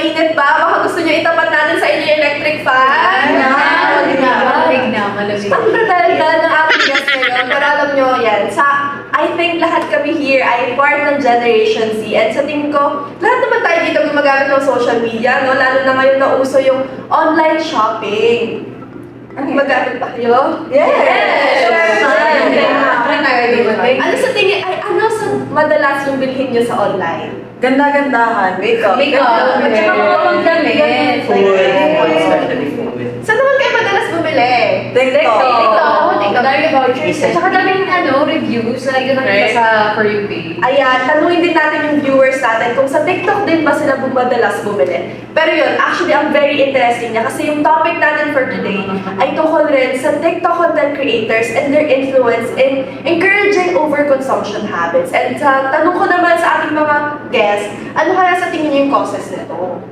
mainit ba? Baka gusto nyo itapat natin sa inyo yung electric fan? Malamig. Ang dadaldal ng ating guest ngayon. Pero alam nyo yan, I think lahat kami here ay part ng Generation Z. And sa tingin ko, lahat naman tayo dito gumagamit ng social media, no? Lalo na ngayon na uso yung online shopping. Magamit ba kayo? Yes! Ano sa tingin, ano sa madalas yung bilhin nyo sa online? Ganda-gandahan, makeup. At saka mga pangdamit. Food, especially food. Saan naman kayo madalas bumili? TikTok. Dami vouchers. At saka daming reviews na nakikita sa For You page. Ayan, tanungin din natin yung viewers natin kung sa TikTok din ba sila madalas bumili. Pero yun, actually, ang very interesting niya kasi yung topic natin for today ay tungkol rin sa TikTok content creators and their influence in encouraging overconsumption habits. And tanong ko naman sa ating mga guests, ano kaya sa tingin niyo yung causes nito?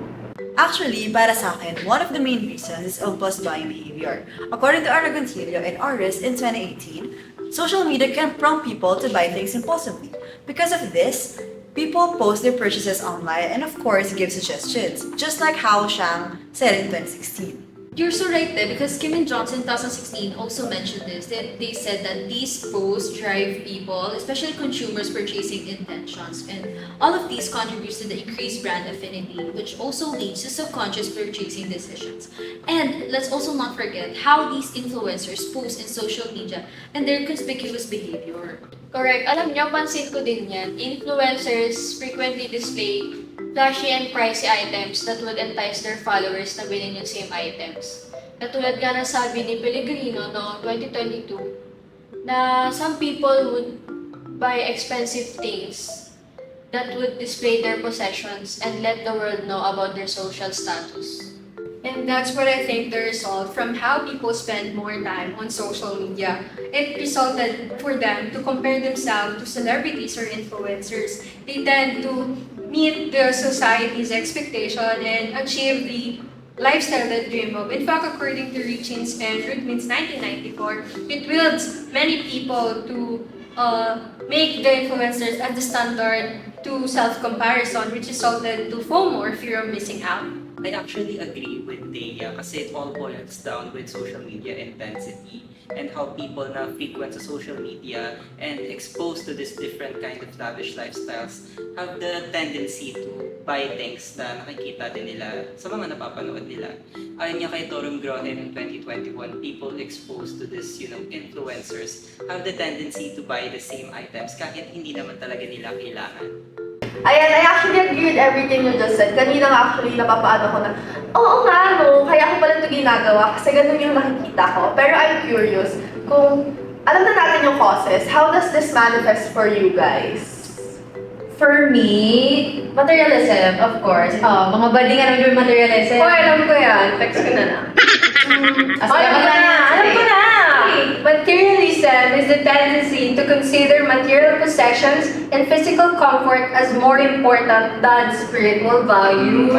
Actually, para sa akin, one of the main reasons is impulse buying behavior. According to Aragontillo and Aris in 2018, social media can prompt people to buy things impulsively. Because of this, people post their purchases online and of course give suggestions, just like how Shang said in 2016. You're so right there because Kim and Johnson 2016 also mentioned this, that they said that these posts drive people, especially consumers, purchasing intentions, and all of these contributes to the increased brand affinity, which also leads to subconscious purchasing decisions. And let's also not forget how these influencers post in social media and their conspicuous behavior. Correct. Alam niyo, pansin ko din yan. Influencers frequently display flashy and pricey items that would entice their followers na bilhin yung same items. Katulad nga ng sabi ni Pellegrino noong 2022 na some people would buy expensive things that would display their possessions and let the world know about their social status. And that's what I think the result from how people spend more time on social media. It resulted for them to compare themselves to celebrities or influencers. They tend to meet the society's expectation and achieve the lifestyle they dream of. In fact, according to Richins and Rudmin's 1994, it wields many people to make the influencers as the standard to self-comparison, which resulted to FOMO or fear of missing out. I actually agree with Thea kasi it all boils down with social media intensity and how people na frequent sa social media and exposed to this different kind of lavish lifestyles have the tendency to buy things na nakikita din nila sa mga napapanood nila. Ayon niya kay Torum Grohen in 2021, people exposed to this, influencers have the tendency to buy the same items kahit hindi naman talaga nila kailangan. Ayan, I actually agree with everything you just said. Kanina nga actually napapaano ko na, oo nga no, kaya ako pala ito ginagawa kasi ganun yung nakikita ko. Pero I'm curious kung alam na natin yung causes, how does this manifest for you guys? For me, materialism, of course. Mga bading nga naman yung materialism. Alam ko yan. Text ko na lang. Alam ko na! Materialism is the tendency to consider material possessions and physical comfort as more important than spiritual value.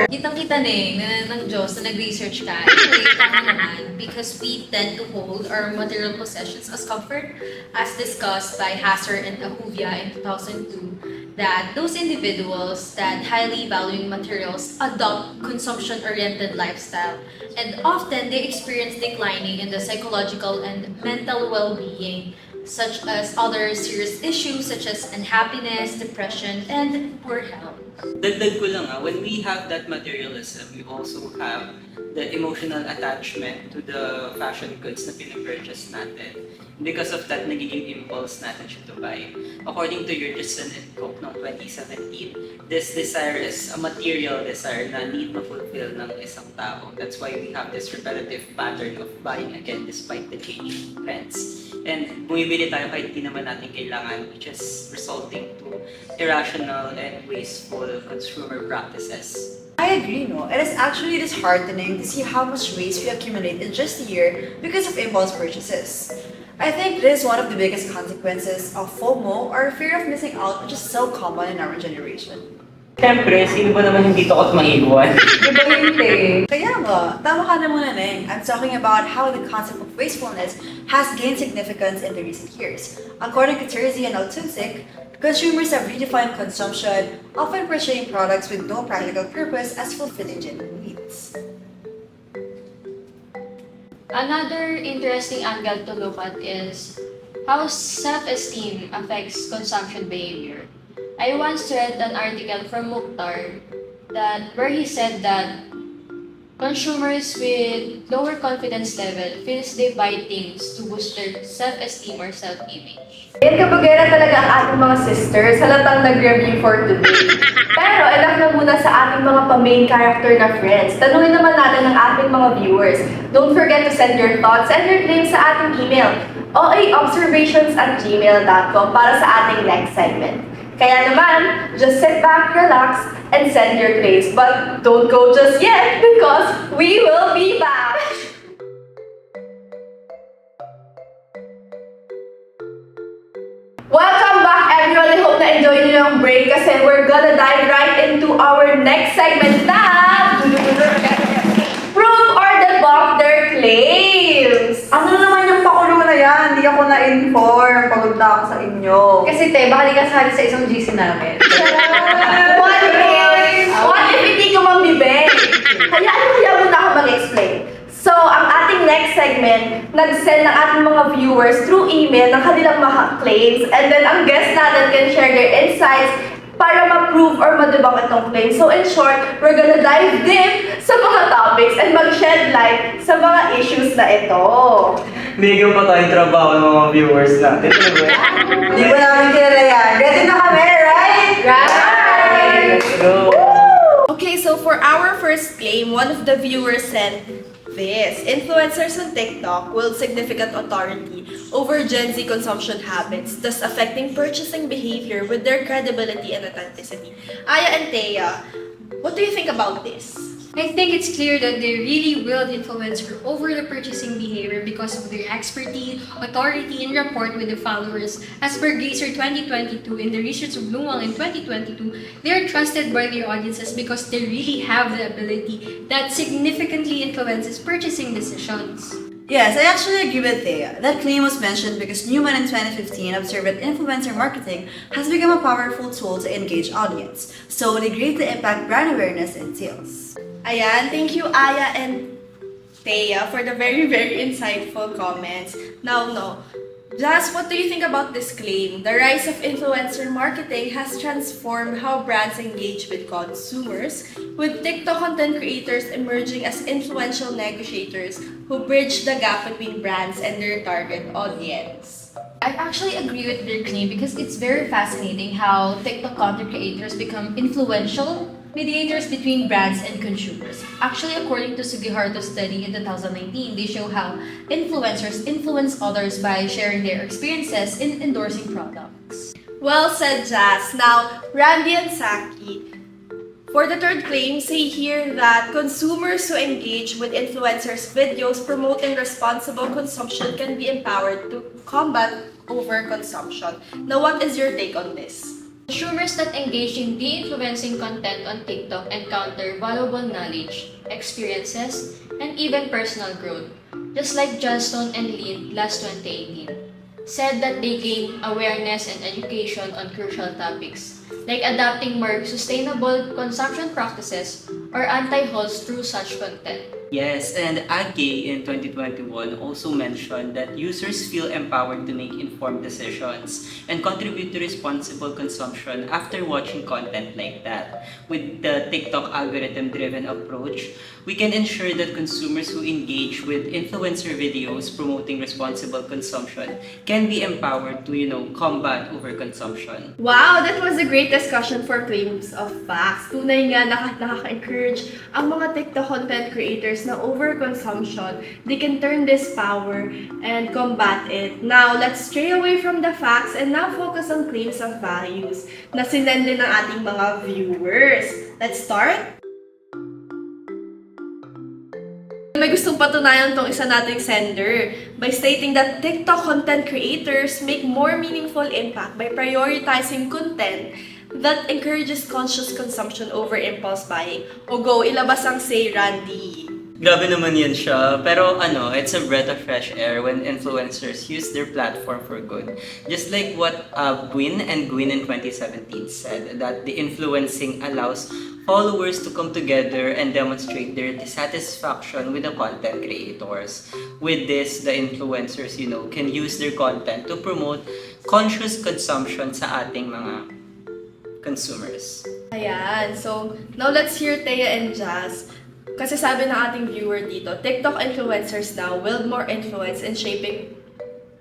Kitang-kita ng Diyos na nag-research ka. Anyway, tama naman. Because we tend to hold our material possessions as comfort, as discussed by Hasser and Ahuvia in 2002, that those individuals that highly valuing materials adopt consumption-oriented lifestyle, and often they experience declining in the psychological and mental well-being, such as other serious issues such as unhappiness, depression, and poor health. Dagdag ko lang when we have that materialism, we also have the emotional attachment to the fashion goods na pinapurchase natin. Because of that, nagiging impulse natin siya to buy. According to Yurgison and Cook noong 2017, this desire is a material desire na need ma-fulfill ng isang tao. That's why we have this repetitive pattern of buying again despite the changing trends. And bumibili tayo kahit di naman natin kailangan, which is resulting to irrational and wasteful consumer practices. I agree, no? It is actually disheartening to see how much waste we accumulate in just a year because of impulse purchases. I think this is one of the biggest consequences of FOMO or fear of missing out, which is so common in our generation. Siyempre, sino ba naman hindi takot maiwan? Iba yun eh. Kaya nga, tama ka na muna, Neng. I'm talking about how the concept of wastefulness has gained significance in the recent years. According to Terzi and Altunsik, consumers have redefined consumption, often purchasing products with no practical purpose as fulfilling genuine needs. Another interesting angle to look at is how self-esteem affects consumption behavior. I once read an article from Mukhtar where he said that consumers with lower confidence level feels they buy things to boost their self-esteem or self-image. Yan kabagera talaga ang ating mga sisters, halatang nag-review for today. Pero enough na muna sa ating mga pa-main character na friends. Tanungin naman natin ang ating mga viewers. Don't forget to send your thoughts and your claims sa ating email, oaobservations@gmail.com para sa ating next segment. Kaya naman, just sit back, relax, and send your claims. But don't go just yet because we will be back! Welcome back everyone! I hope na-enjoy niyo yung break kasi we're gonna dive right into our next segment na Prove or Debunk Their Claims! Ano naman yung pakulo na yan? Hindi ako na-inform. Pagod na ako sa inyo. Kasi te, baka di ka sali sa isang GC namin. What if hindi ko mambibig? Kaya muna ako mag-explain. So, ang ating next segment, nag-send ng ating mga viewers through email ng kanilang mga claims and then ang guest natin can share their insights para ma-prove or ma-debunk itong claim. So, in short, we're gonna dive deep sa mga topics and mag-shed light sa mga issues na ito. Bigyan pa tayong trabaho ng mga viewers natin. Hindi ko namin kilala yan. Ready na kami, right? Right! Let's go! Okay, so for our first claim, one of the viewers said this. Influencers on TikTok wield significant authority over Gen Z consumption habits, thus affecting purchasing behavior with their credibility and authenticity. Aya and Thea, what do you think about this? I think it's clear that they really willed influencer over the purchasing behavior because of their expertise, authority, and rapport with the followers. As per Gazer 2022, in the research of Luang in 2022, they are trusted by their audiences because they really have the ability that significantly influences purchasing decisions. Yes, I actually agree with Thea. That claim was mentioned because Newman in 2015 observed that influencer marketing has become a powerful tool to engage audience, so they greatly impact brand awareness and sales. Ayan, thank you Aya and Thea for the very, very insightful comments. Now, Jazz, what do you think about this claim? The rise of influencer marketing has transformed how brands engage with consumers, with TikTok content creators emerging as influential negotiators who bridge the gap between brands and their target audience. I actually agree with their claim because it's very fascinating how TikTok content creators become influential mediators between brands and consumers. Actually, according to Sugiharto's study in 2019, they show how influencers influence others by sharing their experiences in endorsing products. Well said, Jazz. Now, Randy and Saki, for the third claim, say here that consumers who engage with influencers' videos promoting responsible consumption can be empowered to combat overconsumption. Now, what is your take on this? Consumers that engage in de-influencing content on TikTok encounter valuable knowledge, experiences, and even personal growth, just like Johnston and Lin last 2018 said that they gain awareness and education on crucial topics, like adapting more sustainable consumption practices or anti-hauls through such content. Yes, and Agay in 2021 also mentioned that users feel empowered to make informed decisions and contribute to responsible consumption after watching content like that. With the TikTok algorithm-driven approach, we can ensure that consumers who engage with influencer videos promoting responsible consumption can be empowered to, combat overconsumption. Wow, that was a great discussion for claims of facts. Tunay nga nakaka-encourage ang mga TikTok content creators na overconsumption. They can turn this power and combat it. Now, let's stray away from the facts and now focus on claims of values na sinend din ng ating mga viewers. Let's start? May gustong patunayan tong isa nating sender by stating that TikTok content creators make more meaningful impact by prioritizing content that encourages conscious consumption over impulse buying. O go, ilabas ang say, Randy. Grabe naman yun siya. Pero it's a breath of fresh air when influencers use their platform for good. Just like what Gwyn and Gwyn in 2017 said, that the influencing allows followers to come together and demonstrate their dissatisfaction with the content creators. With this, the influencers, can use their content to promote conscious consumption sa ating mga consumers. Ayan, so now let's hear Thea and Jazz. Kasi sabi ng ating viewer dito, TikTok influencers now wield more influence in shaping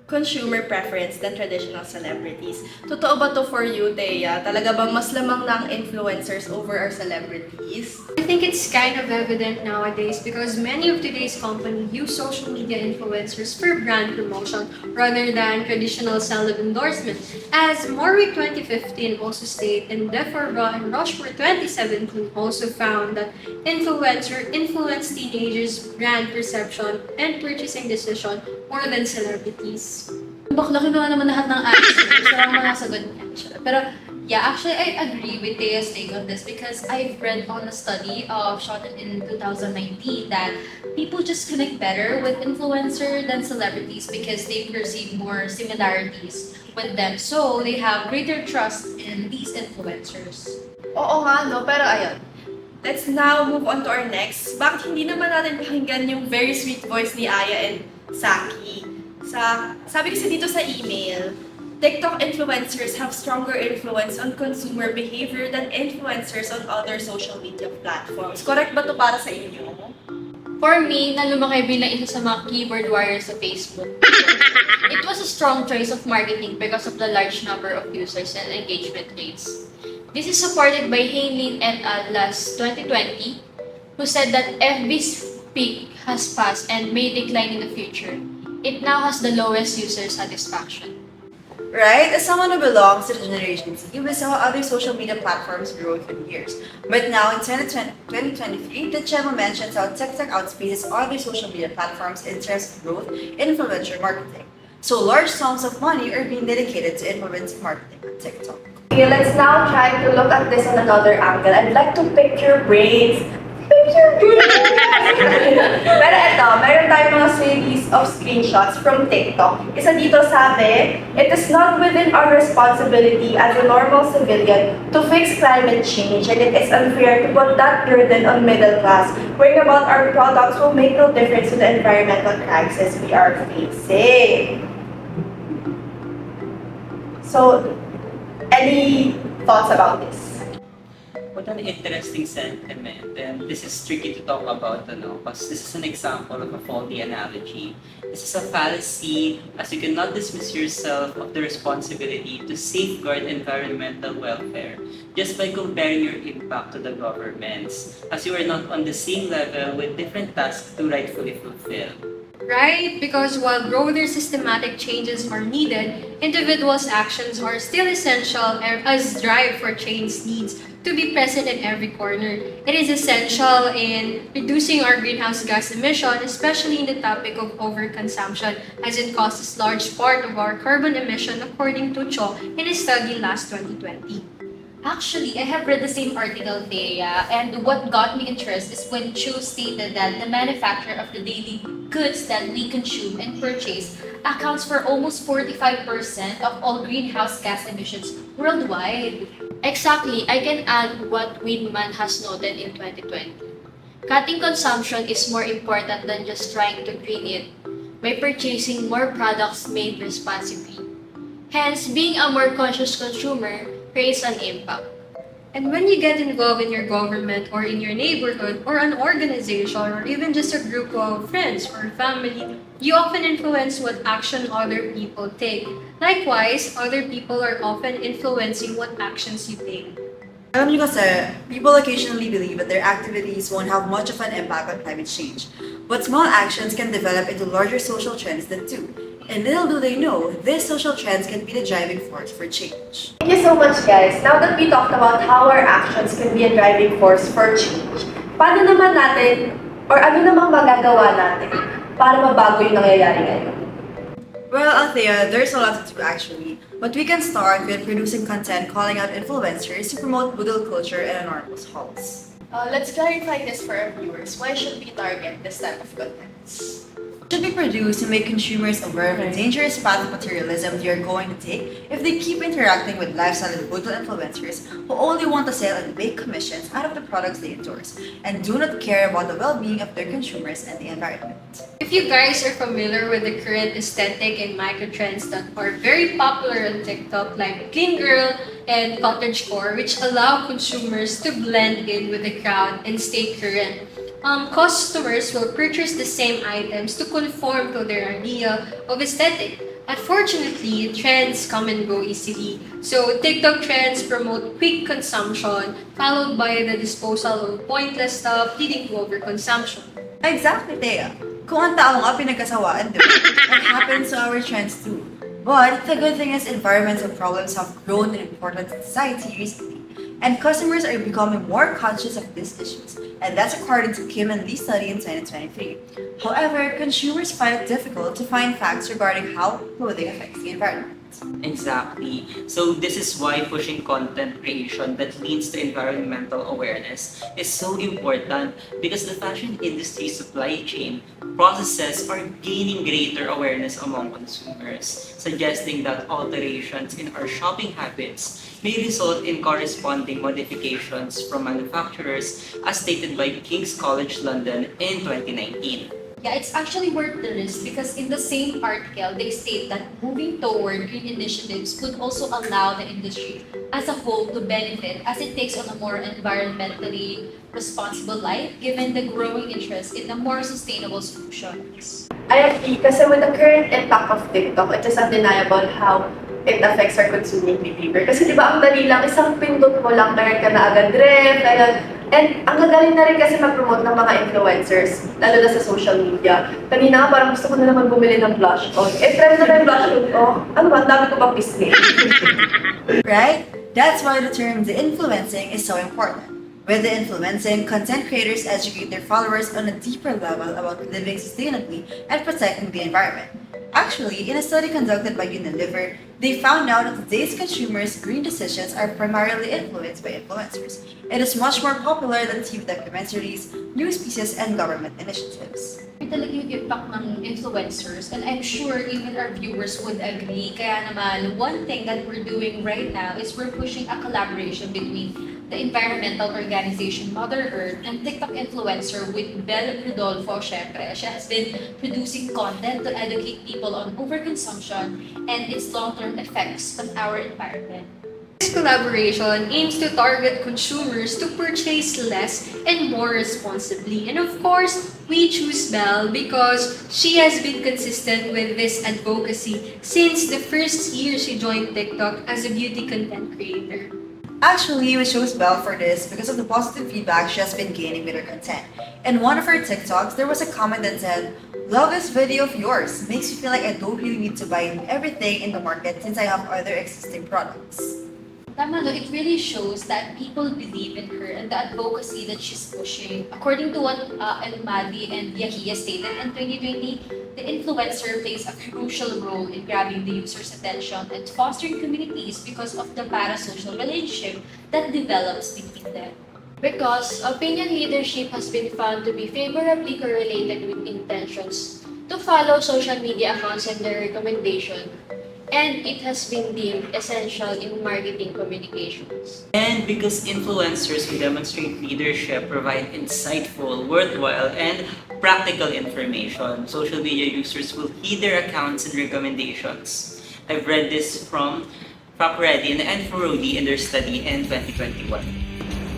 consumer preference than traditional celebrities. Totoo ba to for you, Thea? Talaga bang mas lamang na ang influencers over our celebrities? I think it's kind of evident nowadays because many of today's companies use social media influencers for brand promotion rather than traditional celeb endorsement. As Morwick 2015 also stated, and Deforba and Rochefort 2017 also found that influencer influence teenagers' brand perception and purchasing decision more than celebrities. Baklaki na naman lahat ng answers. Sarang mga sagot niya. Pero, yeah, actually, I agree with Thea's take on this because I've read on a study shot in 2019 that people just connect better with influencer than celebrities because they perceive more similarities with them. So, they have greater trust in these influencers. Oo nga, no? Pero ayun. Let's now move on to our next. Bakit hindi naman natin pakinggan yung very sweet voice ni Aya and Saki? Sabi kasi dito sa email, TikTok influencers have stronger influence on consumer behavior than influencers on other social media platforms. Correct ba to para sa inyo? For me, na lumaki bilang isa sa mga keyboard warriors sa Facebook. It was a strong choice of marketing because of the large number of users and engagement rates. This is supported by Hailin et al. Last 2020, who said that FB's peak has passed and may decline in the future. It now has the lowest user satisfaction. Right? As someone who belongs to the Generation Z, we saw other social media platforms grow through years. But now in 2023, the Chema mentions how TikTok outspaces other social media platforms in terms of growth in influencer marketing. So large sums of money are being dedicated to influencer marketing on TikTok. Okay, let's now try to look at this on another angle. I'd like to pick your brains. Pero eto, meron tayong mga series of screenshots from TikTok. Isa dito sabi, it is not within our responsibility as a normal civilian to fix climate change, and it is unfair to put that burden on middle class. Worrying about our products will make no difference to the environmental crisis we are facing. So, any thoughts about this? What an interesting sentiment, and this is tricky to talk about, because this is an example of a faulty analogy. This is a fallacy, as you cannot dismiss yourself of the responsibility to safeguard environmental welfare just by comparing your impact to the government's, as you are not on the same level with different tasks to rightfully fulfill. Right? Because while broader systematic changes are needed, individuals' actions are still essential as drive for change needs to be present in every corner. It is essential in reducing our greenhouse gas emission, especially in the topic of overconsumption, as it causes large part of our carbon emission according to Cho in a study last 2020. Actually, I have read the same article, Thea, and what got me interested is when Chu stated that the manufacture of the daily goods that we consume and purchase accounts for almost 45% of all greenhouse gas emissions worldwide. Exactly, I can add what Widman has noted in 2020. Cutting consumption is more important than just trying to green it by purchasing more products made responsibly. Hence, being a more conscious consumer creates an impact. And when you get involved in your government or in your neighborhood or an organization or even just a group of friends or family, you often influence what action other people take. Likewise, other people are often influencing what actions you take. Alam niyo kasi, people occasionally believe that their activities won't have much of an impact on climate change. But small actions can develop into larger social trends that do. And little do they know, these social trends can be the driving force for change. Thank you so much, guys. Now that we talked about how our actions can be a driving force for change, paano naman natin, or ano namang magagawa natin para mabago yung nangyayari ngayon? Well, Althea, there's a lot to do actually, but we can start with producing content calling out influencers to promote Boodle culture in anonymous halls. Let's clarify this for our viewers. Why should we target this type of contents? Should be produced to make consumers aware of the dangerous path of materialism they are going to take if they keep interacting with lifestyle and Boodle influencers who only want to sell and make commissions out of the products they endorse and do not care about the well-being of their consumers and the environment. If you guys are familiar with the current aesthetic and microtrends that are very popular on TikTok, like Clean Girl and Cottagecore, which allow consumers to blend in with the crowd and stay current, customers will purchase the same items to conform to their idea of aesthetic. Unfortunately, trends come and go easily. So TikTok trends promote quick consumption, followed by the disposal of pointless stuff, leading to overconsumption. Exactly, Thea. Kung ang tao nga pinagkasawaan, diba? That happens to our trends too. But the good thing is environmental problems have grown in importance in society recently, and customers are becoming more conscious of these issues, and that's according to Kim and Lee's study in 2023. However, consumers find it difficult to find facts regarding how clothing affects the environment. Exactly. So this is why pushing content creation that leads to environmental awareness is so important, because the fashion industry supply chain processes are gaining greater awareness among consumers, suggesting that alterations in our shopping habits may result in corresponding modifications from manufacturers, as stated by King's College London in 2019. Yeah, it's actually worth the risk because in the same article, they state that moving toward green initiatives could also allow the industry as a whole to benefit as it takes on a more environmentally responsible life given the growing interest in the more sustainable solutions. I agree, kasi with the current impact of TikTok, it is undeniable how it affects our consuming behavior. Kasi di ba, ang dali lang, isang pindot mo lang, meron ka na agad ref, and ang gagaling na rin kasi mag-promote ng mga influencers, lalo na sa social media. Kanina parang gusto ko na naman bumili ng blush on. Trend na yung blush on. Oh, ano ba, ang dami ko pang pisngi. Right? That's why the term the influencing is so important. With the influencing, content creators educate their followers on a deeper level about living sustainably and protecting the environment. Actually, in a study conducted by Unilever, they found out that today's consumers' green decisions are primarily influenced by influencers. It is much more popular than TV documentaries, news pieces, and government initiatives. Talaga yung impact ng influencers, and I'm sure even our viewers would agree. Kaya naman, one thing that we're doing right now is we're pushing a collaboration between the environmental organization Mother Earth and TikTok influencer with Belle Rodolfo, syempre. She has been producing content to educate people on overconsumption and its long-term effects on our environment. This collaboration aims to target consumers to purchase less and more responsibly. And of course, we choose Belle because she has been consistent with this advocacy since the first year she joined TikTok as a beauty content creator. Actually, we chose Belle for this because of the positive feedback she has been gaining with her content. In one of her TikToks, there was a comment that said, "Love this video of yours. Makes me feel like I don't really need to buy everything in the market since I have other existing products." Tama, no, it really shows that people believe in her and the advocacy that she's pushing. According to what El Madi and Yahiya stated in 2020, the influencer plays a crucial role in grabbing the user's attention and fostering communities because of the parasocial relationship that develops between them. Because opinion leadership has been found to be favorably correlated with intentions to follow social media accounts and their recommendation, and it has been deemed essential in marketing communications. And because influencers who demonstrate leadership provide insightful, worthwhile, and practical information, social media users will heed their accounts and recommendations. I've read this from Fakredi and Furodi in their study in 2021.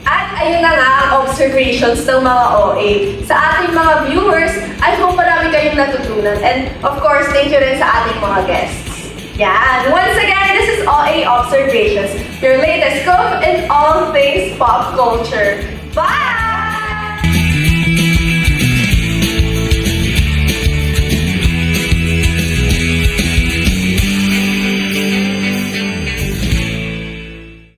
At ayun na nga ang observations ng mga OA. Sa ating mga viewers, I hope marami kayong natutunan. And of course, thank you rin sa ating mga guests. Yan! Once again, this is OA Observations, your latest scoop in all things pop culture. Bye!